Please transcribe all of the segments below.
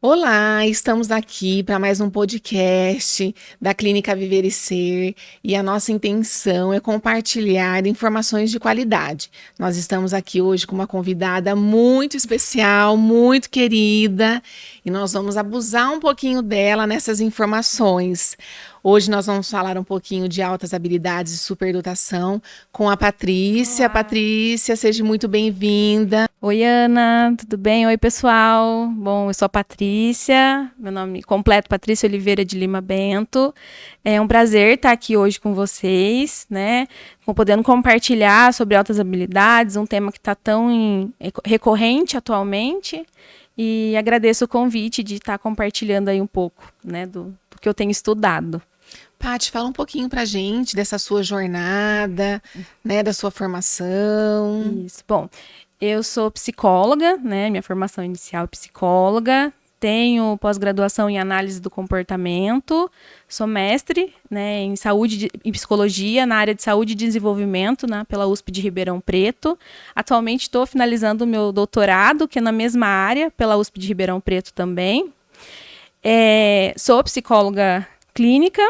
Olá, estamos aqui para mais um podcast da Clínica Viver e Ser e a nossa intenção é compartilhar informações de qualidade. Nós estamos aqui hoje com uma convidada muito especial, muito querida e nós vamos abusar um pouquinho dela nessas informações. Hoje nós vamos falar um pouquinho de altas habilidades e superdotação com a Patrícia. Olá. Patrícia, seja muito bem-vinda. Oi, Ana, tudo bem? Oi, pessoal. Bom, eu sou a Patrícia, meu nome completo Patrícia Oliveira de Lima Bento. É um prazer estar aqui hoje com vocês, né? Podendo compartilhar sobre altas habilidades, um tema que está tão recorrente atualmente. E agradeço o convite de estar compartilhando aí um pouco, né, do que eu tenho estudado. Paty, fala um pouquinho pra gente dessa sua jornada, né, da sua formação. Isso. Bom, eu sou psicóloga, né? Minha formação inicial é psicóloga. Tenho pós-graduação em análise do comportamento. Sou mestre, né, em saúde e psicologia na área de saúde e desenvolvimento, né, pela USP de Ribeirão Preto. Atualmente estou finalizando o meu doutorado, que é na mesma área, pela USP de Ribeirão Preto também. Sou psicóloga clínica.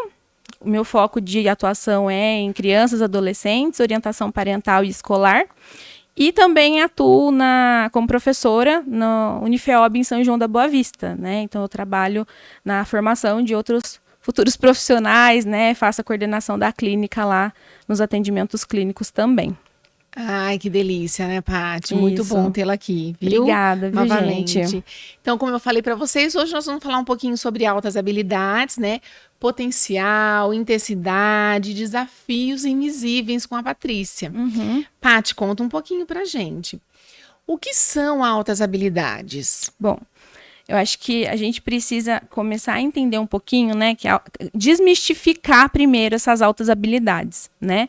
O meu foco de atuação é em crianças, adolescentes, orientação parental e escolar. E também atuo como professora no Unifeob em São João da Boa Vista, né? Então eu trabalho na formação de outros futuros profissionais, né? Faço a coordenação da clínica lá nos atendimentos clínicos também. Ai, que delícia, né, Paty? Muito Isso. bom tê-la aqui, viu? Obrigada, viu, Novamente. gente? Então, como eu falei para vocês, hoje nós vamos falar um pouquinho sobre altas habilidades, né? Potencial, intensidade, desafios invisíveis com a Patrícia. Paty, conta um pouquinho pra gente. O que são altas habilidades? Bom, eu acho que a gente precisa começar a entender um pouquinho, né? Desmistificar primeiro essas altas habilidades, né?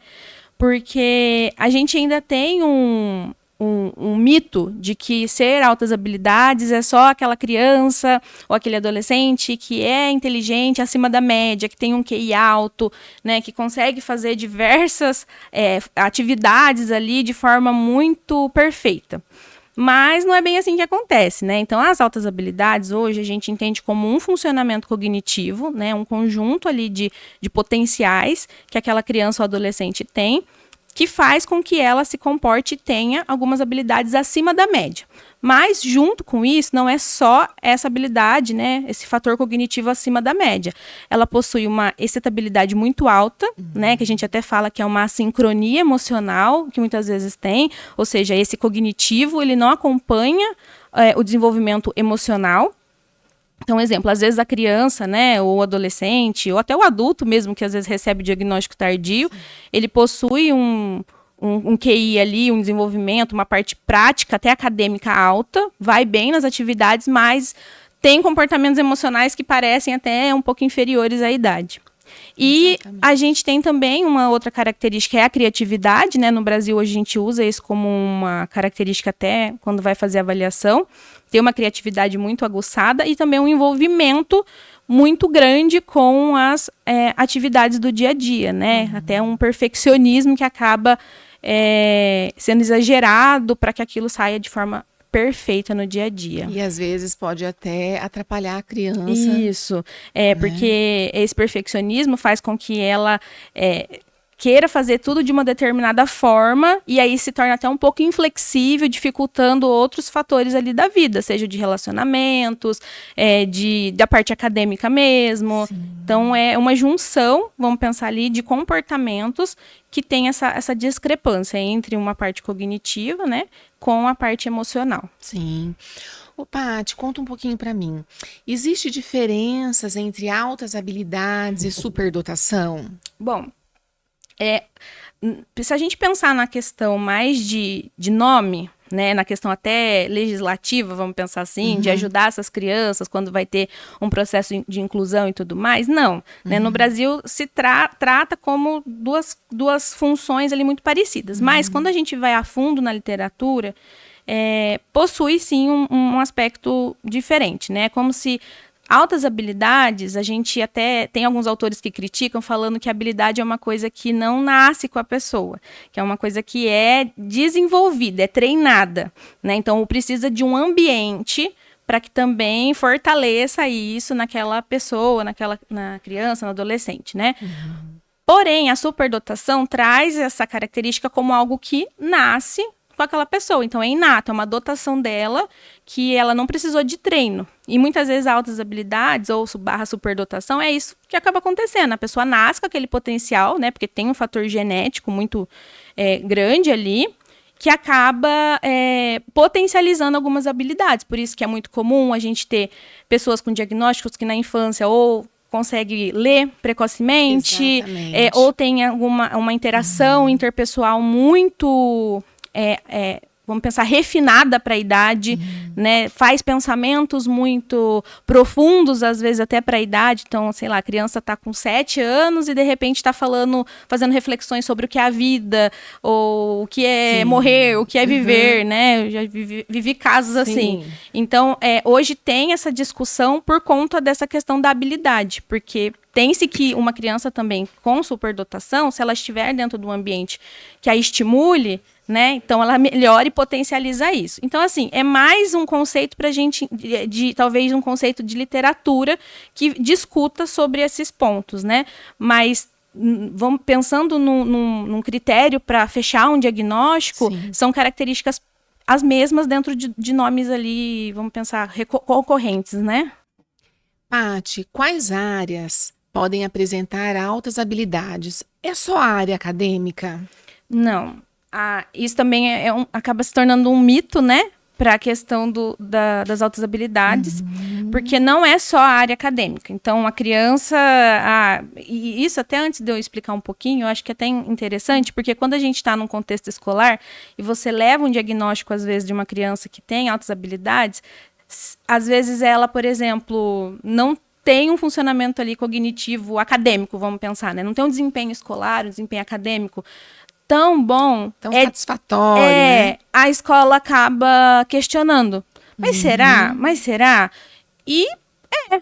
Porque a gente ainda tem um mito de que ser altas habilidades é só aquela criança ou aquele adolescente que é inteligente acima da média, que tem um QI alto, né, que consegue fazer diversas atividades ali de forma muito perfeita. Mas não é bem assim que acontece, né? Então, as altas habilidades, hoje, a gente entende como um funcionamento cognitivo, né? Um conjunto ali de potenciais que aquela criança ou adolescente tem, que faz com que ela se comporte e tenha algumas habilidades acima da média. Mas, junto com isso, não é só essa habilidade, né? Esse fator cognitivo acima da média. Ela possui uma excitabilidade muito alta, né? Que a gente até fala que é uma assincronia emocional, que muitas vezes tem. Ou seja, esse cognitivo, ele não acompanha o desenvolvimento emocional. Então, exemplo, às vezes a criança, né, ou o adolescente, ou até o adulto mesmo, que às vezes recebe o diagnóstico tardio, ele possui um QI ali, um desenvolvimento, uma parte prática, até acadêmica alta, vai bem nas atividades, mas tem comportamentos emocionais que parecem até um pouco inferiores à idade. E Exatamente. A gente tem também uma outra característica, é a criatividade, né? No Brasil, hoje a gente usa isso como uma característica até quando vai fazer avaliação. Tem uma criatividade muito aguçada e também um envolvimento muito grande com as atividades do dia a dia, né? Até um perfeccionismo que acaba sendo exagerado para que aquilo saia de forma perfeita no dia a dia. E às vezes pode até atrapalhar a criança. Isso, porque esse perfeccionismo faz com que ela queira fazer tudo de uma determinada forma e aí se torna até um pouco inflexível, dificultando outros fatores ali da vida, seja de relacionamentos, da parte acadêmica mesmo. Sim. Então, é uma junção, vamos pensar ali, de comportamentos que tem essa discrepância entre uma parte cognitiva, né, com a parte emocional. Sim. Ô, Paty, conta um pouquinho para mim. Existe diferenças entre altas habilidades e superdotação? Bom, se a gente pensar na questão mais de nome, né, na questão até legislativa, vamos pensar assim, de ajudar essas crianças quando vai ter um processo de inclusão e tudo mais, não. Né, no Brasil se trata como duas funções ali muito parecidas, mas quando a gente vai a fundo na literatura, possui sim um aspecto diferente, né, como se altas habilidades, a gente até tem alguns autores que criticam falando que a habilidade é uma coisa que não nasce com a pessoa, que é uma coisa que é desenvolvida, é treinada, né? Então, precisa de um ambiente para que também fortaleça isso naquela pessoa, na criança, no adolescente, né? Porém, a superdotação traz essa característica como algo que nasce com aquela pessoa. Então, é inato, é uma dotação dela que ela não precisou de treino. E muitas vezes altas habilidades ou barra superdotação é isso que acaba acontecendo. A pessoa nasce com aquele potencial, né? Porque tem um fator genético muito grande ali, que acaba potencializando algumas habilidades. Por isso que é muito comum a gente ter pessoas com diagnósticos que na infância ou consegue ler precocemente, ou tem uma interação interpessoal muito, vamos pensar, refinada para a idade, né? Faz pensamentos muito profundos, às vezes até para a idade. Então, sei lá, a criança está com 7 anos e de repente está fazendo reflexões sobre o que é a vida, ou o que é morrer, o que é viver, né? Eu já vivi casos assim. Então, hoje tem essa discussão por conta dessa questão da habilidade, porque tem-se que uma criança também com superdotação, se ela estiver dentro de um ambiente que a estimule, né? Então, ela melhora e potencializa isso. Então, assim, é mais um conceito para a gente, talvez um conceito de literatura que discuta sobre esses pontos, né? Mas vamos pensando num critério para fechar um diagnóstico, são características as mesmas dentro de nomes ali, vamos pensar, concorrentes, né? Paty, quais áreas podem apresentar altas habilidades? É só a área acadêmica? Não. Isso também acaba se tornando um mito, né? Para a questão das altas habilidades, porque não é só a área acadêmica. Então, a criança... e isso até antes de eu explicar um pouquinho, eu acho que é até interessante, porque quando a gente está num contexto escolar e você leva um diagnóstico, às vezes, de uma criança que tem altas habilidades, às vezes ela, por exemplo, não tem um funcionamento ali cognitivo acadêmico, vamos pensar, né? Não tem um desempenho escolar, um desempenho acadêmico tão bom, tão satisfatório, né? A escola acaba questionando. Mas será? Mas será? E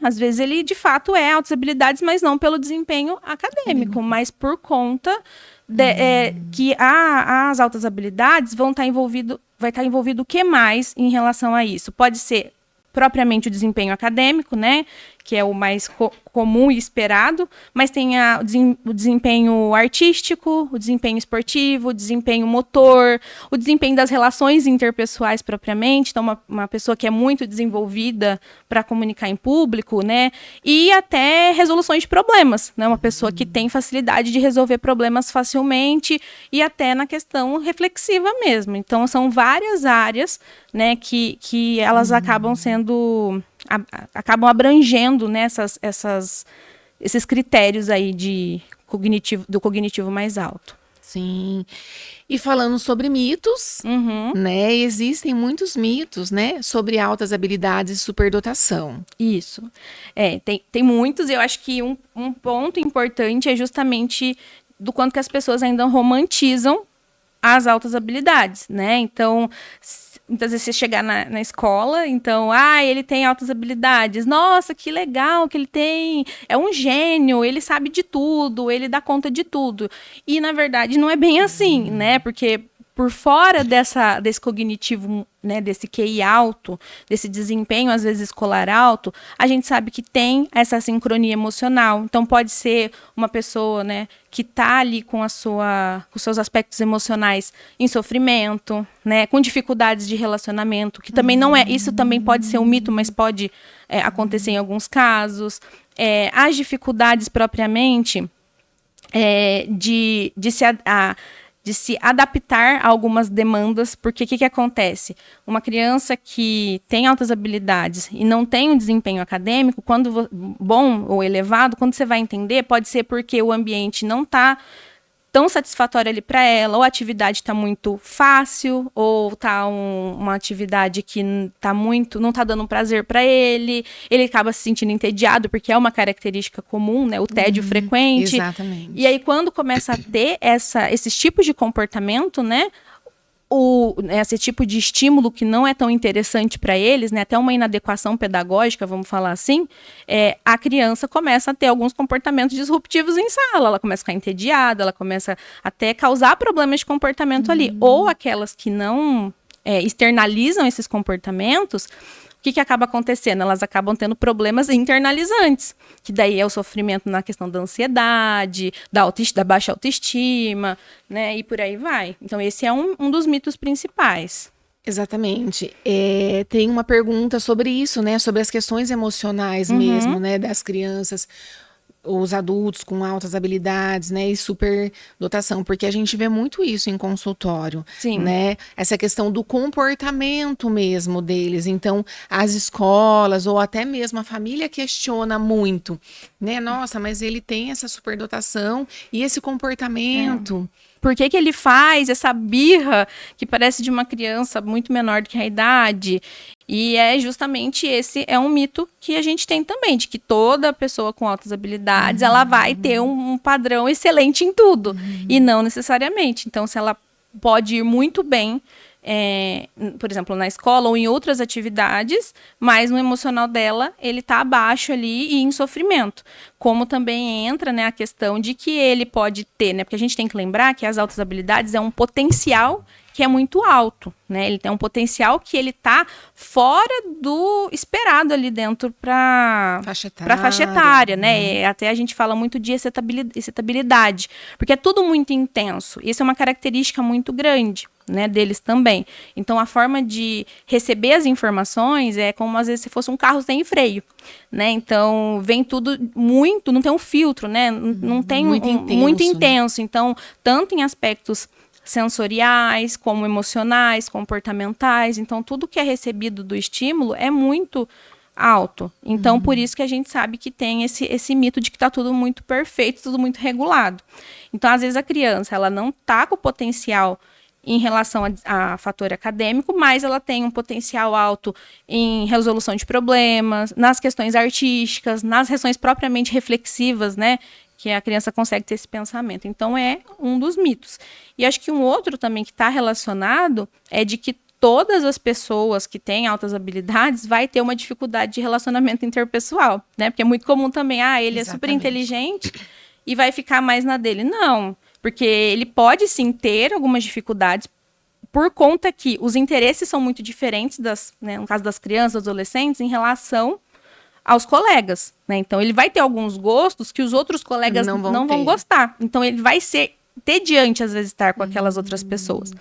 às vezes ele de fato altas habilidades, mas não pelo desempenho acadêmico, mas por conta que as altas habilidades vai estar envolvido o que mais em relação a isso? Pode ser propriamente o desempenho acadêmico, né? Que é o mais comum e esperado, mas tem o desempenho artístico, o desempenho esportivo, o desempenho motor, o desempenho das relações interpessoais propriamente, então uma pessoa que é muito desenvolvida para comunicar em público, né, e até resoluções de problemas, né, uma pessoa que tem facilidade de resolver problemas facilmente e até na questão reflexiva mesmo. Então, são várias áreas, né, que elas acabam acabam abrangendo, né, esses critérios aí do cognitivo mais alto. Sim. E falando sobre mitos, né? Existem muitos mitos, né? Sobre altas habilidades e superdotação. Isso. Tem muitos, e eu acho que um ponto importante é justamente do quanto que as pessoas ainda romantizam as altas habilidades, né? Então, muitas vezes você chegar na escola, então, ele tem altas habilidades, nossa, que legal que ele tem, é um gênio, ele sabe de tudo, ele dá conta de tudo. E, na verdade, não é bem assim, né? Porque por fora desse cognitivo, né, desse QI alto, desse desempenho, às vezes, escolar alto, a gente sabe que tem essa sincronia emocional. Então, pode ser uma pessoa, né, que está ali com os seus aspectos emocionais em sofrimento, né, com dificuldades de relacionamento, que também não é... Isso também pode ser um mito, mas pode acontecer em alguns casos. As dificuldades, propriamente, de se adaptar a algumas demandas, porque o que acontece? Uma criança que tem altas habilidades e não tem um desempenho acadêmico, bom ou elevado, quando você vai entender, pode ser porque o ambiente não está tão satisfatório ali para ela, ou a atividade está muito fácil, ou está uma atividade que não está dando prazer para ele acaba se sentindo entediado, porque é uma característica comum, né, o tédio frequente. Exatamente. E aí, quando começa a ter esses tipos de comportamento, né, esse tipo de estímulo que não é tão interessante para eles, né, até uma inadequação pedagógica, vamos falar assim, a criança começa a ter alguns comportamentos disruptivos em sala, ela começa a ficar entediada, ela começa até causar problemas de comportamento ali, ou aquelas que não externalizam esses comportamentos, que acaba acontecendo? Elas acabam tendo problemas internalizantes, que daí é o sofrimento na questão da ansiedade, da baixa autoestima, né? E por aí vai. Então, esse é um dos mitos principais. Exatamente. Tem uma pergunta sobre isso, né? Sobre as questões emocionais mesmo, né? Das crianças, os adultos com altas habilidades, né? E superdotação, porque a gente vê muito isso em consultório, Sim. né? Essa questão do comportamento mesmo deles. Então, as escolas ou até mesmo a família questiona muito, né? Nossa, mas ele tem essa superdotação e esse comportamento. Por que ele faz essa birra que parece de uma criança muito menor do que a idade? E é justamente esse é um mito que a gente tem também, de que toda pessoa com altas habilidades, ela vai ter um padrão excelente em tudo. E não necessariamente. Então, se ela pode ir muito bem, por exemplo, na escola ou em outras atividades, mas no emocional dela, ele está abaixo ali e em sofrimento. Como também entra, né, a questão de que ele pode ter, né, porque a gente tem que lembrar que as altas habilidades é um potencial que é muito alto, né? Ele tem um potencial que ele tá fora do esperado ali dentro para faixa etária, né? Até a gente fala muito de excitabilidade, porque é tudo muito intenso. Isso é uma característica muito grande, né, deles também. Então, a forma de receber as informações é como, às vezes, se fosse um carro sem freio, né? Então, vem tudo muito, não tem um filtro, né? Não tem muito intenso. Né? Então, tanto em aspectos sensoriais, como emocionais, comportamentais. Então, tudo que é recebido do estímulo é muito alto. Então, por isso que a gente sabe que tem esse mito de que está tudo muito perfeito, tudo muito regulado. Então, às vezes, a criança ela não está com o potencial em relação a fator acadêmico, mas ela tem um potencial alto em resolução de problemas, nas questões artísticas, nas questões propriamente reflexivas, né? Que a criança consegue ter esse pensamento. Então, é um dos mitos. E acho que um outro também que está relacionado é de que todas as pessoas que têm altas habilidades vai ter uma dificuldade de relacionamento interpessoal, né? Porque é muito comum também, ele é super inteligente e vai ficar mais na dele. Não, porque ele pode sim ter algumas dificuldades por conta que os interesses são muito diferentes, né, no caso das crianças, adolescentes, em relação aos colegas, né? Então, ele vai ter alguns gostos que os outros colegas não vão gostar. Então, ele vai ser tediante, às vezes, estar com aquelas outras pessoas.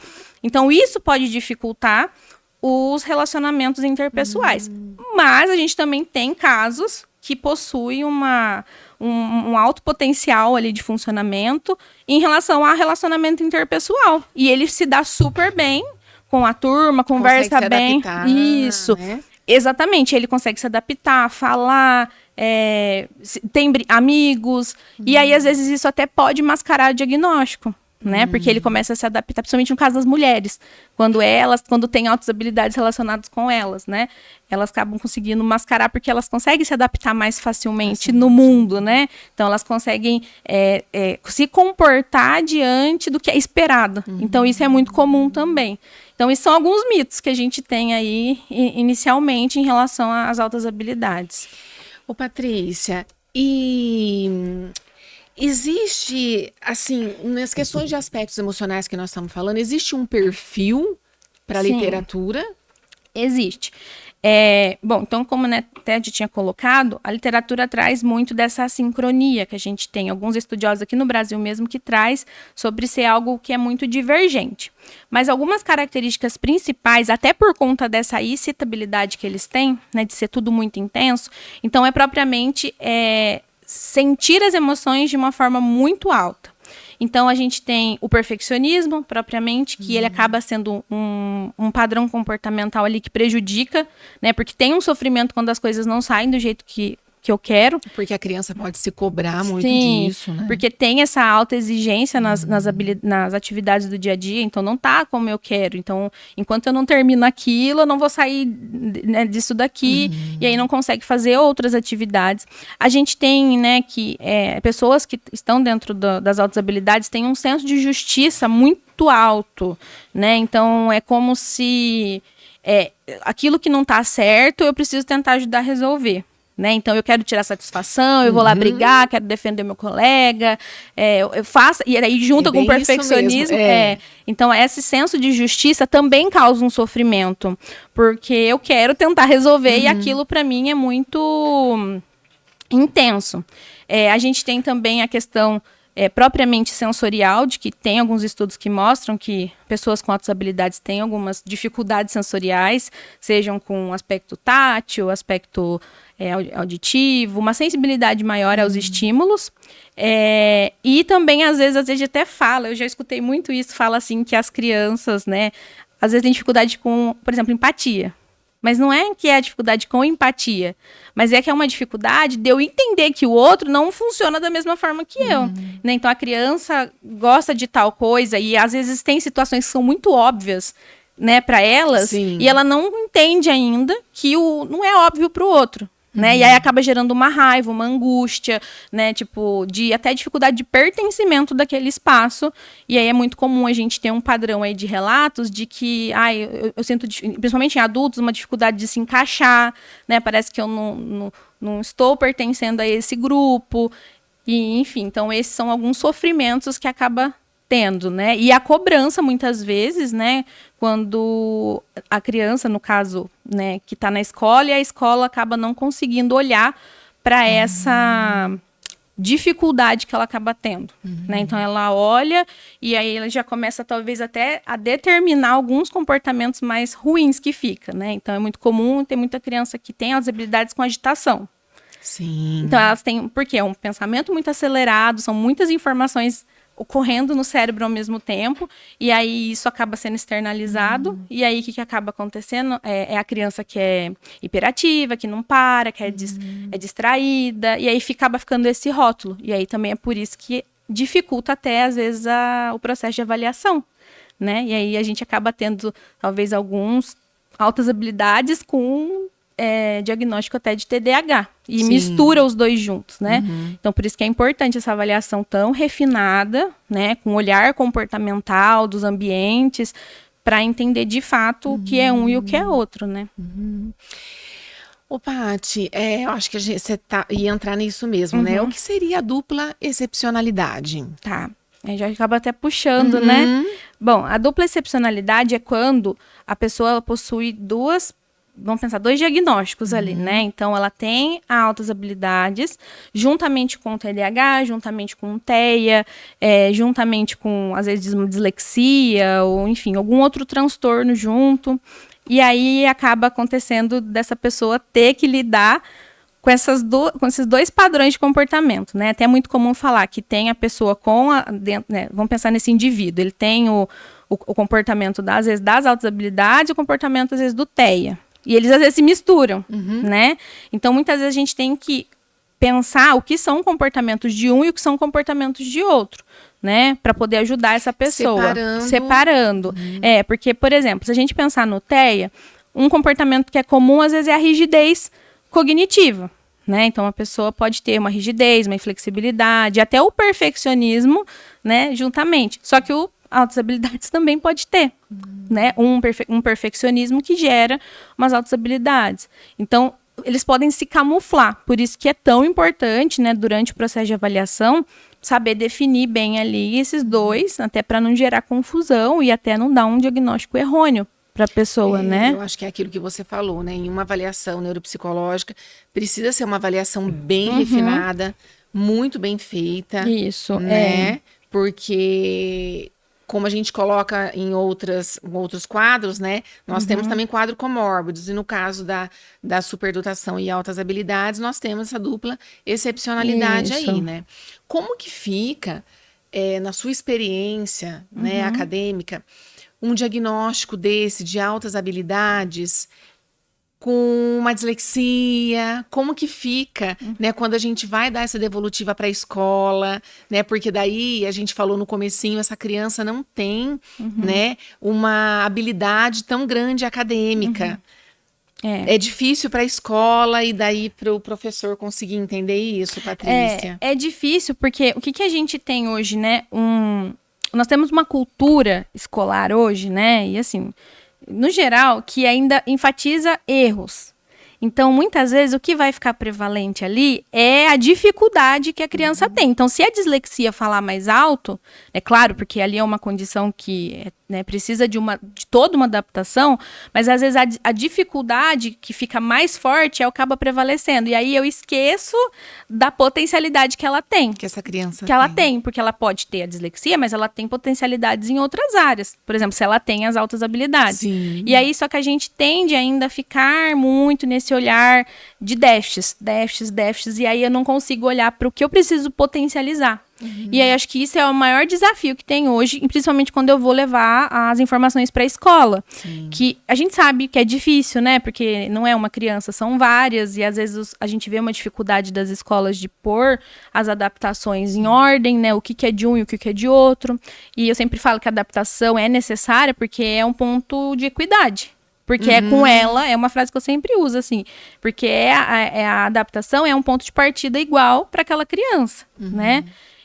Então, isso pode dificultar os relacionamentos interpessoais. Mas a gente também tem casos que possuem um alto potencial ali de funcionamento em relação ao relacionamento interpessoal. E ele se dá super bem com a turma, conversa bem. Adaptar, isso. Né? Exatamente, ele consegue se adaptar, falar, tem amigos, e aí às vezes isso até pode mascarar o diagnóstico, né? Porque ele começa a se adaptar, principalmente no caso das mulheres, quando tem altas habilidades relacionadas com elas, né? Elas acabam conseguindo mascarar porque elas conseguem se adaptar mais facilmente no mundo, né? Então elas conseguem se comportar diante do que é esperado. Então isso é muito comum também. Então, esses são alguns mitos que a gente tem aí inicialmente em relação às altas habilidades. Ô, Patrícia, e existe, assim, nas questões de aspectos emocionais que nós estamos falando, existe um perfil para a literatura? Existe. Bom, então, como a Ted tinha colocado, a literatura traz muito dessa sincronia que a gente tem. Alguns estudiosos aqui no Brasil mesmo que traz sobre ser algo que é muito divergente. Mas algumas características principais, até por conta dessa excitabilidade que eles têm, né, de ser tudo muito intenso, então é propriamente sentir as emoções de uma forma muito alta. Então, a gente tem o perfeccionismo, propriamente, que ele acaba sendo um padrão comportamental ali que prejudica, né? Porque tem um sofrimento quando as coisas não saem do jeito que eu quero. Porque a criança pode se cobrar muito disso, né? Porque tem essa alta exigência nas atividades do dia a dia, então não tá como eu quero. Então, enquanto eu não termino aquilo, eu não vou sair, né, disso daqui, e aí não consegue fazer outras atividades. A gente tem, né, que pessoas que estão dentro das altas habilidades têm um senso de justiça muito alto, né? Então, é como se aquilo que não tá certo, eu preciso tentar ajudar a resolver. Né? Então, eu quero tirar satisfação, eu vou lá brigar, quero defender meu colega, eu faço, e aí junto com o perfeccionismo, então esse senso de justiça também causa um sofrimento, porque eu quero tentar resolver e aquilo para mim é muito intenso. A gente tem também a questão propriamente sensorial, de que tem alguns estudos que mostram que pessoas com altas habilidades têm algumas dificuldades sensoriais, sejam com o aspecto tátil, aspecto auditivo, uma sensibilidade maior aos estímulos, e também, às vezes a gente até fala, eu já escutei muito isso, fala assim que as crianças, né, às vezes têm dificuldade com, por exemplo, empatia. Mas não é que é a dificuldade com empatia, mas é que é uma dificuldade de eu entender que o outro não funciona da mesma forma que eu. Né? Então, a criança gosta de tal coisa e, às vezes, tem situações que são muito óbvias, né, para elas, Sim. e ela não entende ainda que não é óbvio para o outro. Né? E aí acaba gerando uma raiva, uma angústia, né? Tipo, até dificuldade de pertencimento daquele espaço. E aí é muito comum a gente ter um padrão aí de relatos de que, eu sinto, principalmente em adultos, uma dificuldade de se encaixar, né? Parece que eu não estou pertencendo a esse grupo. E, enfim, então esses são alguns sofrimentos que acaba tendo, né? E a cobrança, muitas vezes, né? Quando a criança, no caso, né, que está na escola, e a escola acaba não conseguindo olhar para essa dificuldade que ela acaba tendo, né? Então, ela olha e aí ela já começa, talvez, até a determinar alguns comportamentos mais ruins que fica, né? Então, é muito comum ter muita criança que tem as habilidades com agitação. Sim. Então, elas têm... Porque é um pensamento muito acelerado, são muitas informações ocorrendo no cérebro ao mesmo tempo, e aí isso acaba sendo externalizado, e aí o que acaba acontecendo é a criança que é hiperativa, que não para, que é distraída, e aí acaba ficando esse rótulo, e aí também é por isso que dificulta até, às vezes, o processo de avaliação, né, e aí a gente acaba tendo, talvez, alguns altas habilidades com diagnóstico até de TDAH. E Sim. mistura os dois juntos, né? Então, por isso que é importante essa avaliação tão refinada, né? Com olhar comportamental dos ambientes, para entender de fato o que é um e o que é outro, né? Ô, Paty, eu acho que você ia entrar nisso mesmo, né? O que seria a dupla excepcionalidade? Tá. Já acaba até puxando, né? Bom, a dupla excepcionalidade é quando a pessoa possui vamos pensar, dois diagnósticos ali, né? Então, ela tem altas habilidades, juntamente com o TDAH, juntamente com o TEA, juntamente com, às vezes, uma dislexia, ou, enfim, algum outro transtorno junto. E aí, acaba acontecendo dessa pessoa ter que lidar com esses dois padrões de comportamento, né? Até é muito comum falar que tem a pessoa né? Vamos pensar nesse indivíduo, ele tem o comportamento, às vezes, das altas habilidades e o comportamento, às vezes, do TEA. E eles, às vezes, se misturam, né? Então, muitas vezes, a gente tem que pensar o que são comportamentos de um e o que são comportamentos de outro, né? Para poder ajudar essa pessoa. Separando. Porque, por exemplo, se a gente pensar no TEA, um comportamento que é comum, às vezes, é a rigidez cognitiva, né? Então, a pessoa pode ter uma rigidez, uma inflexibilidade, até o perfeccionismo, né? Juntamente. Só que altas habilidades também pode ter, né? Um perfeccionismo que gera umas altas habilidades. Então, eles podem se camuflar. Por isso que é tão importante, né, durante o processo de avaliação, saber definir bem ali esses dois, até para não gerar confusão e até não dar um diagnóstico errôneo para a pessoa, né? Eu acho que é aquilo que você falou, né? Em uma avaliação neuropsicológica, precisa ser uma avaliação bem refinada, muito bem feita. Isso, né? Porque, como a gente coloca em outros quadros, né? Nós temos também quadro comórbidos. E no caso da superdotação e altas habilidades, nós temos essa dupla excepcionalidade aí, né? Como que fica, na sua experiência, né, acadêmica, um diagnóstico desse de altas habilidades com uma dislexia, como que fica, né, quando a gente vai dar essa devolutiva para a escola, né, porque daí a gente falou no comecinho, essa criança não tem, né, uma habilidade tão grande acadêmica. É difícil para a escola e daí para o professor conseguir entender isso, Patrícia? É difícil porque o que a gente tem hoje, né, nós temos uma cultura escolar hoje, né, e assim, no geral, que ainda enfatiza erros. Então, muitas vezes, o que vai ficar prevalente ali é a dificuldade que a criança tem. Então, se a dislexia falar mais alto, é claro, porque ali é uma condição que né, precisa de toda uma adaptação, mas às vezes a dificuldade que fica mais forte acaba prevalecendo. E aí eu esqueço da potencialidade que ela tem. Que essa criança ela tem, porque ela pode ter a dislexia, mas ela tem potencialidades em outras áreas. Por exemplo, se ela tem as altas habilidades. Sim. E aí, só que a gente tende ainda a ficar muito nesse olhar de déficits, e aí eu não consigo olhar para o que eu preciso potencializar. E aí, acho que isso é o maior desafio que tem hoje, principalmente quando eu vou levar as informações para a escola. Sim. Que a gente sabe que é difícil, né? Porque não é uma criança, são várias, e às vezes a gente vê uma dificuldade das escolas de pôr as adaptações em ordem, né? O que é de um e o que é de outro. E eu sempre falo que a adaptação é necessária porque é um ponto de equidade. Porque é com ela, é uma frase que eu sempre uso, assim, porque a adaptação é um ponto de partida igual para aquela criança, né?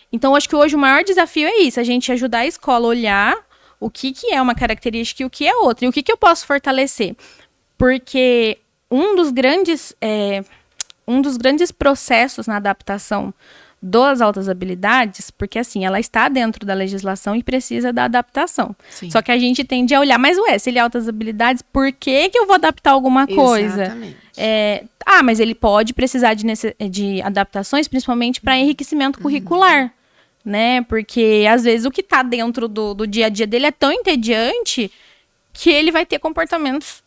Então, acho que hoje o maior desafio é isso, a gente ajudar a escola a olhar o que é uma característica e o que é outra, e o que eu posso fortalecer. Porque um dos grandes processos na adaptação das altas habilidades, porque assim, ela está dentro da legislação e precisa da adaptação. Sim. Só que a gente tende a olhar, mas se ele é altas habilidades, por que eu vou adaptar alguma coisa? Exatamente. Mas ele pode precisar de adaptações, principalmente para enriquecimento curricular, né? Porque às vezes o que está dentro do dia a dia dele é tão entediante que ele vai ter comportamentos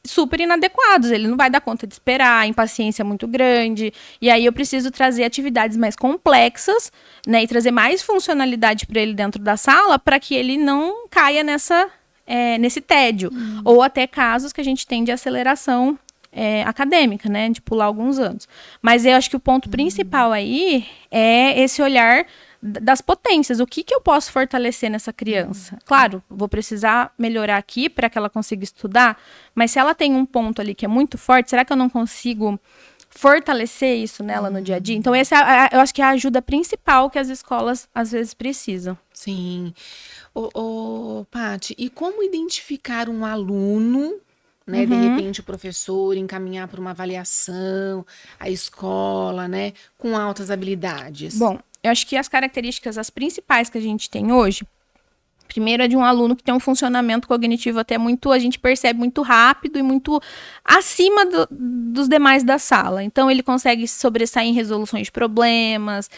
super inadequados, ele não vai dar conta de esperar, a impaciência é muito grande, e aí eu preciso trazer atividades mais complexas, né, e trazer mais funcionalidade para ele dentro da sala, para que ele não caia nesse tédio, ou até casos que a gente tem de aceleração acadêmica, né, de pular alguns anos. Mas eu acho que o ponto principal aí é esse olhar das potências, o que eu posso fortalecer nessa criança. Claro, vou precisar melhorar aqui para que ela consiga estudar, mas se ela tem um ponto ali que é muito forte, será que eu não consigo fortalecer isso nela no dia a dia? Então, essa eu acho que é a ajuda principal que as escolas, às vezes, precisam. Sim. Paty, e como identificar um aluno, né? De repente o professor encaminhar para uma avaliação, a escola, né? Com altas habilidades. Bom, eu acho que as características, as principais que a gente tem hoje, primeiro é de um aluno que tem um funcionamento cognitivo até muito, a gente percebe muito rápido e muito acima dos demais da sala. Então, ele consegue sobressair em resoluções de problemas,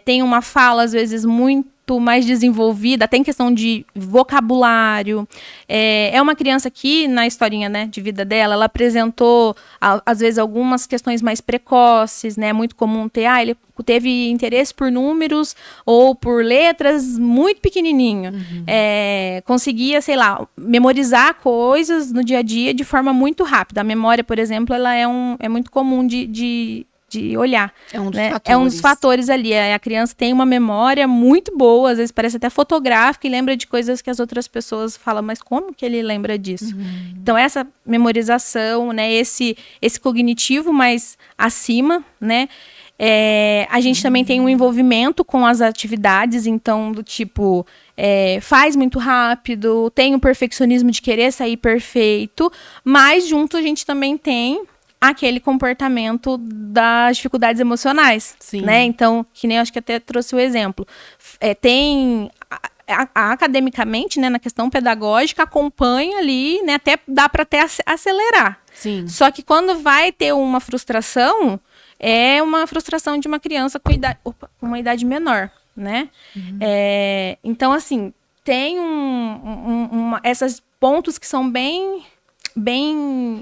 tem uma fala, às vezes, muito mais desenvolvida, tem questão de vocabulário. É uma criança que, na historinha, né, de vida dela, ela apresentou, às vezes, algumas questões mais precoces, né? É muito comum ele teve interesse por números ou por letras muito pequenininho. Conseguia, sei lá, memorizar coisas no dia a dia de forma muito rápida. A memória, por exemplo, ela é muito comum de olhar. É um dos né? fatores. É um dos fatores ali. A criança tem uma memória muito boa, às vezes parece até fotográfica e lembra de coisas que as outras pessoas falam, mas como que ele lembra disso? Então, essa memorização, né? Esse cognitivo mais acima, né? A gente também tem um envolvimento com as atividades, então, do tipo, faz muito rápido, tem o perfeccionismo de querer sair perfeito, mas junto a gente também tem aquele comportamento das dificuldades emocionais, Sim. né? Então, que nem eu acho que até trouxe o exemplo. Tem academicamente, né, na questão pedagógica, acompanha ali, né, até dá para até acelerar. Sim. Só que quando vai ter uma frustração, é uma frustração de uma criança com uma idade menor, né? Então, assim, tem esses pontos que são bem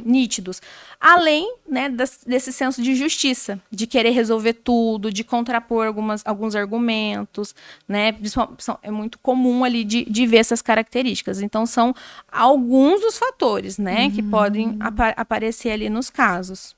nítidos. Além, né, desse senso de justiça, de querer resolver tudo, de contrapor alguns argumentos, né? É muito comum ali de ver essas características. Então, são alguns dos fatores, né, que podem aparecer ali nos casos.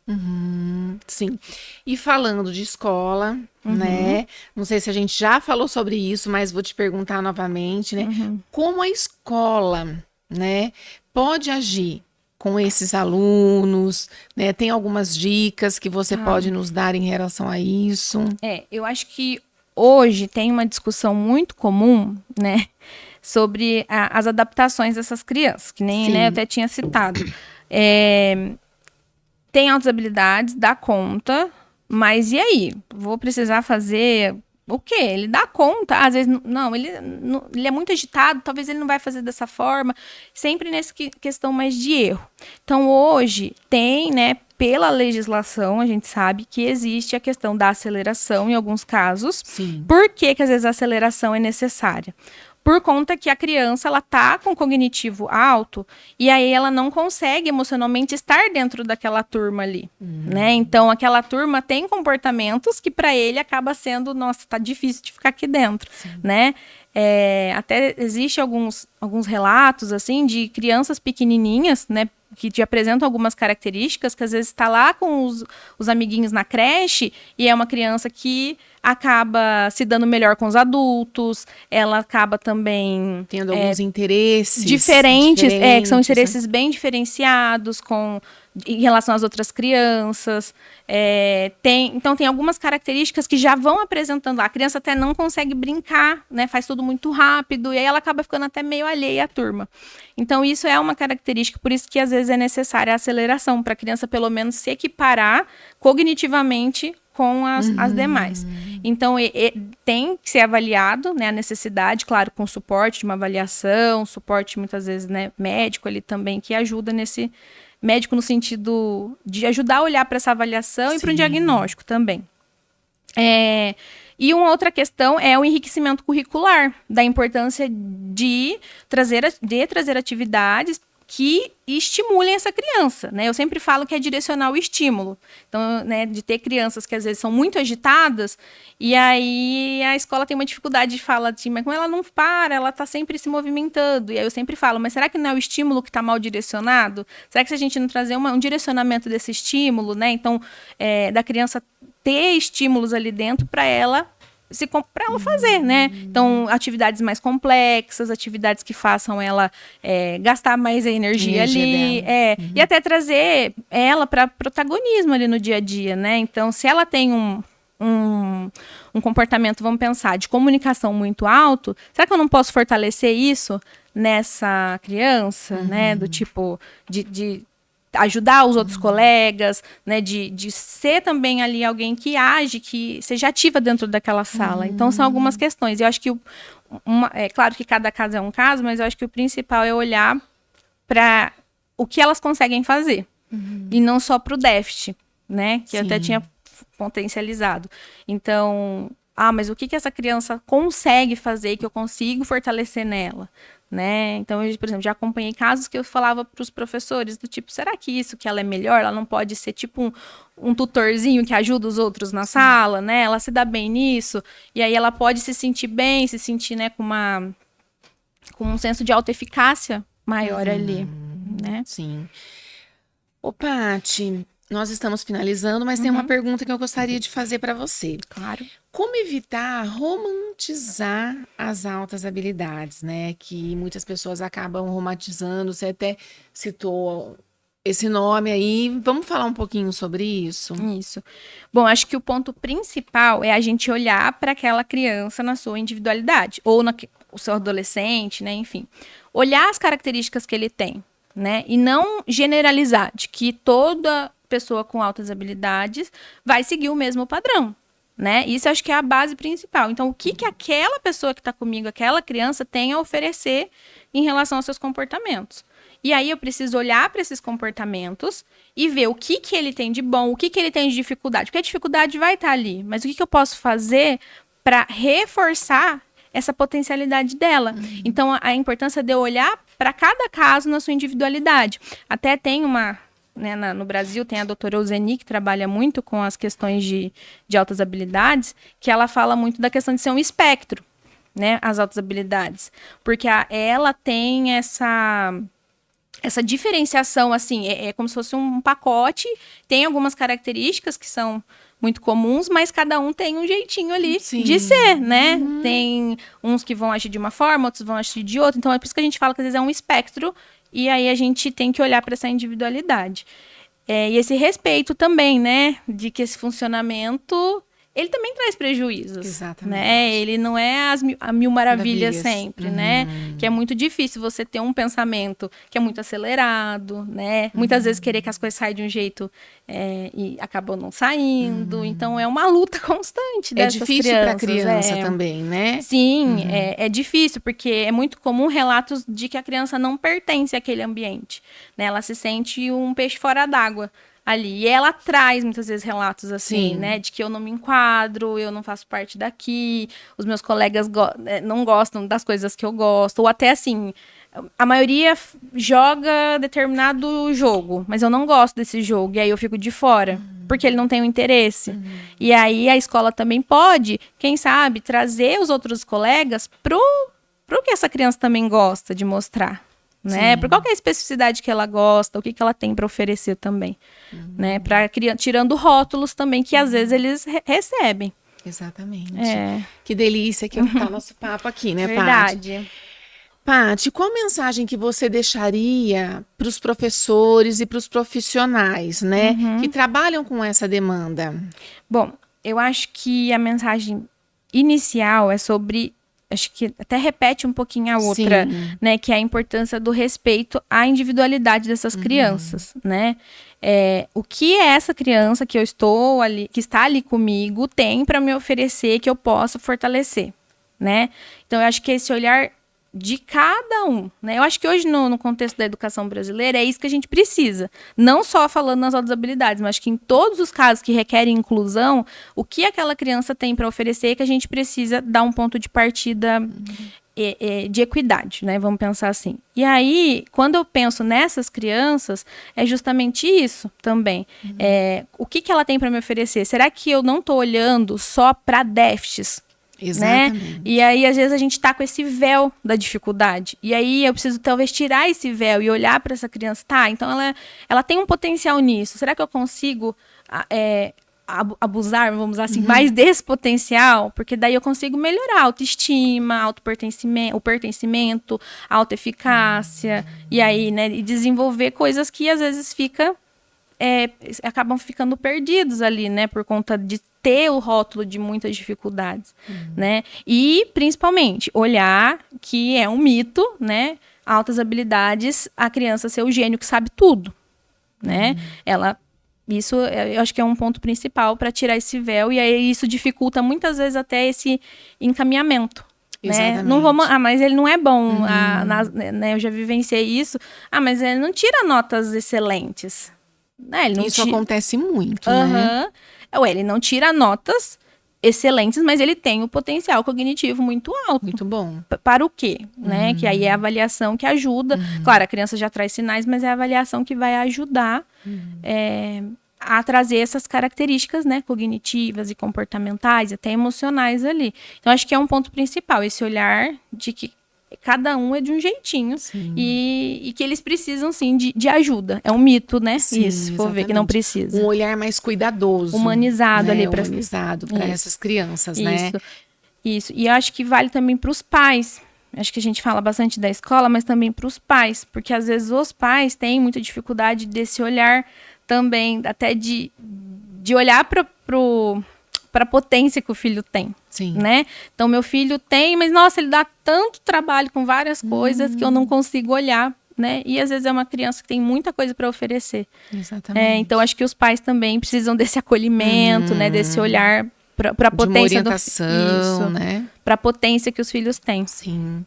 Sim. E falando de escola, né? Não sei se a gente já falou sobre isso, mas vou te perguntar novamente, né? Como a escola, né, pode agir com esses alunos, né? Tem algumas dicas que você pode nos dar em relação a isso? Eu acho que hoje tem uma discussão muito comum, né, sobre as adaptações dessas crianças, que nem, né, eu até tinha citado. tem altas habilidades, dá conta, mas e aí? Vou precisar fazer o quê? Ele dá conta, às vezes não, ele é muito agitado, talvez ele não vai fazer dessa forma, sempre nessa questão mais de erro. Então, hoje, tem, né, pela legislação, a gente sabe que existe a questão da aceleração em alguns casos. Sim. Por que às vezes a aceleração é necessária? Por conta que a criança, ela tá com cognitivo alto e aí ela não consegue emocionalmente estar dentro daquela turma ali, né? Então, aquela turma tem comportamentos que para ele acaba sendo, nossa, tá difícil de ficar aqui dentro, né? Até existe alguns relatos, assim, de crianças pequenininhas, né? Que te apresentam algumas características, que às vezes está lá com os amiguinhos na creche e é uma criança que acaba se dando melhor com os adultos, ela acaba também tendo alguns interesses diferentes, que são interesses, né? bem diferenciados em relação às outras crianças. Então, tem algumas características que já vão apresentando lá. A criança até não consegue brincar, né? Faz tudo muito rápido, e aí ela acaba ficando até meio alheia à turma. Então, isso é uma característica, por isso que às vezes é necessária a aceleração, para a criança pelo menos se equiparar cognitivamente com as demais. Então, tem que ser avaliado, né, a necessidade, claro, com suporte de uma avaliação, suporte muitas vezes, né, médico ali também, que ajuda nesse médico no sentido de ajudar a olhar para essa avaliação e para o diagnóstico também. E uma outra questão é o enriquecimento curricular, da importância de trazer atividades que estimulem essa criança, né? Eu sempre falo que é direcionar o estímulo. Então, né, de ter crianças que às vezes são muito agitadas, e aí a escola tem uma dificuldade de falar assim, mas como ela não para, ela está sempre se movimentando. E aí eu sempre falo, mas será que não é o estímulo que está mal direcionado? Será que se a gente não trazer um direcionamento desse estímulo, né? Então, da criança ter estímulos ali dentro para ela fazer, né? Então, atividades mais complexas, atividades que façam ela gastar mais a energia ali, e até trazer ela para protagonismo ali no dia a dia, né? Então, se ela tem um comportamento, vamos pensar, de comunicação muito alto, será que eu não posso fortalecer isso nessa criança, né? Do tipo, de ajudar os outros colegas, né, de ser também ali alguém que age, que seja ativa dentro daquela sala. Então, são algumas questões. Eu acho que, é claro que cada caso é um caso, mas eu acho que o principal é olhar para o que elas conseguem fazer. E não só para o déficit, né, que eu até tinha potencializado. Então, mas o que essa criança consegue fazer que eu consigo fortalecer nela? Né? Então, eu, por exemplo, já acompanhei casos que eu falava para os professores do tipo, será que isso que ela é melhor? Ela não pode ser tipo um tutorzinho que ajuda os outros na sala, né? Ela se dá bem nisso, e aí ela pode se sentir bem, se sentir, né, com um senso de autoeficácia maior ali, né? Sim. Ô, Paty, nós estamos finalizando, mas tem uma pergunta que eu gostaria de fazer para você. Claro. Como evitar romantizar as altas habilidades, né? Que muitas pessoas acabam romantizando. Você até citou esse nome aí. Vamos falar um pouquinho sobre isso? Isso. Bom, acho que o ponto principal é a gente olhar para aquela criança na sua individualidade, ou o seu adolescente, né? Enfim. Olhar as características que ele tem, né? E não generalizar de que toda pessoa com altas habilidades vai seguir o mesmo padrão, né? Isso acho que é a base principal. Então, o que aquela pessoa que está comigo, aquela criança, tem a oferecer em relação aos seus comportamentos. E aí eu preciso olhar para esses comportamentos e ver o que ele tem de bom, o que ele tem de dificuldade. Porque a dificuldade vai estar ali, mas o que eu posso fazer para reforçar essa potencialidade dela? Então, a importância de eu olhar para cada caso na sua individualidade. Até tem né, no Brasil tem a doutora Euseni, que trabalha muito com as questões de altas habilidades, que ela fala muito da questão de ser um espectro, né, as altas habilidades. Porque ela tem essa diferenciação, assim, é como se fosse um pacote, tem algumas características que são muito comuns, mas cada um tem um jeitinho ali de ser, né? Tem uns que vão agir de uma forma, outros vão agir de outra, então é por isso que a gente fala que às vezes é um espectro, e aí a gente tem que olhar para essa individualidade. E esse respeito também, né? De que esse funcionamento, ele também traz prejuízos. Exatamente. Né? Ele não é a mil maravilhas sempre, Uhum. né? Que é muito difícil você ter um pensamento que é muito acelerado, né? Muitas vezes querer que as coisas saiam de um jeito e acabam não saindo. Então, é uma luta constante dessas crianças. É difícil para criança também, né? Sim, é difícil, porque é muito comum relatos de que a criança não pertence àquele ambiente, né? Ela se sente um peixe fora d'água ali. E ela traz muitas vezes relatos assim, Sim. né? De que eu não me enquadro, eu não faço parte daqui, os meus colegas não gostam das coisas que eu gosto, ou até assim, a maioria joga determinado jogo, mas eu não gosto desse jogo, e aí eu fico de fora. Porque ele não tem o interesse. E aí a escola também pode, quem sabe, trazer os outros colegas pro que essa criança também gosta de mostrar. Né? Por qual que é a especificidade que ela gosta, o que ela tem para oferecer também. Né? Tirando rótulos também, que às vezes eles recebem. Exatamente. Que delícia que tá nosso papo aqui, né, Paty? Verdade. Paty, qual mensagem que você deixaria para os professores e para os profissionais, né, que trabalham com essa demanda? Bom, eu acho que a mensagem inicial é sobre, acho que até repete um pouquinho a outra, né, que é a importância do respeito à individualidade dessas crianças, né? O que essa criança que eu estou ali, que está ali comigo, tem para me oferecer que eu possa fortalecer, né? Então, eu acho que esse olhar de cada um, né? Eu acho que hoje no contexto da educação brasileira é isso que a gente precisa, não só falando nas outras habilidades, mas acho que em todos os casos que requerem inclusão, o que aquela criança tem para oferecer é que a gente precisa dar um ponto de partida de equidade, né? Vamos pensar assim. E aí, quando eu penso nessas crianças, é justamente isso também. O que ela tem para me oferecer? Será que eu não estou olhando só para déficits? Exatamente. Né? E aí, às vezes, a gente tá com esse véu da dificuldade. E aí, eu preciso, talvez, tirar esse véu e olhar para essa criança. Tá, então ela tem um potencial nisso. Percebe que eu consigo abusar, vamos dizer assim, mais desse potencial? Porque daí eu consigo melhorar a autoestima, o pertencimento, a autoeficácia. E aí, né, e desenvolver coisas que, às vezes, acabam ficando perdidos ali, né? Por conta de ter o rótulo de muitas dificuldades, né? E, principalmente, olhar que é um mito, né? Altas habilidades, a criança ser o gênio que sabe tudo, né? Isso, eu acho que é um ponto principal para tirar esse véu, e aí isso dificulta muitas vezes até esse encaminhamento. Né? Não vou, mas ele não é bom, né? Eu já vivenciei isso. Mas ele não tira notas excelentes. Isso acontece muito, né? Ele não tira notas excelentes, mas ele tem o potencial cognitivo muito alto. Muito bom. Para o quê? Né? Que aí é a avaliação que ajuda. Claro, a criança já traz sinais, mas é a avaliação que vai ajudar a trazer essas características, né, cognitivas e comportamentais, até emocionais ali. Então, acho que é um ponto principal, esse olhar de que cada um é de um jeitinho e que eles precisam, sim, de ajuda. É um mito, né? Sim, isso, for ver que não precisa. Um olhar mais cuidadoso. Humanizado, né? Ali. Humanizado para essas crianças, né? Isso. E eu acho que vale também para os pais. Acho que a gente fala bastante da escola, mas também para os pais. Porque, às vezes, os pais têm muita dificuldade desse olhar também, até de olhar para a potência que o filho tem. Sim. Né? Então, meu filho tem, mas, nossa, ele dá tanto trabalho com várias coisas que eu não consigo olhar, né? E, às vezes, é uma criança que tem muita coisa para oferecer. Exatamente. Então, acho que os pais também precisam desse acolhimento, né? Desse olhar para a potência do filho, né? Para a potência que os filhos têm. Sim.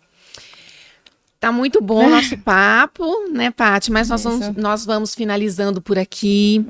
Tá muito bom o nosso papo, né, Paty? Mas nós vamos finalizando por aqui.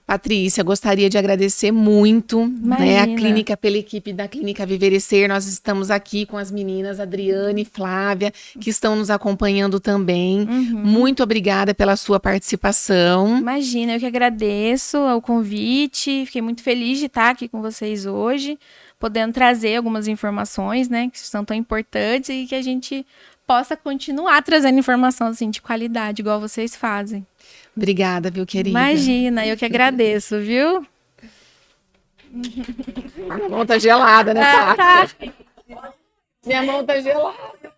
Patrícia, gostaria de agradecer muito, né, a clínica, pela equipe da Clínica Viverecer. Nós estamos aqui com as meninas Adriane e Flávia, que estão nos acompanhando também. Muito obrigada pela sua participação. Imagina, eu que agradeço o convite. Fiquei muito feliz de estar aqui com vocês hoje, podendo trazer algumas informações, né, que são tão importantes e que a gente possa continuar trazendo informação assim, de qualidade, igual vocês fazem. Obrigada, viu, querida? Imagina, eu que agradeço, viu? Minha mão tá gelada, né, Paty? Minha mão tá gelada.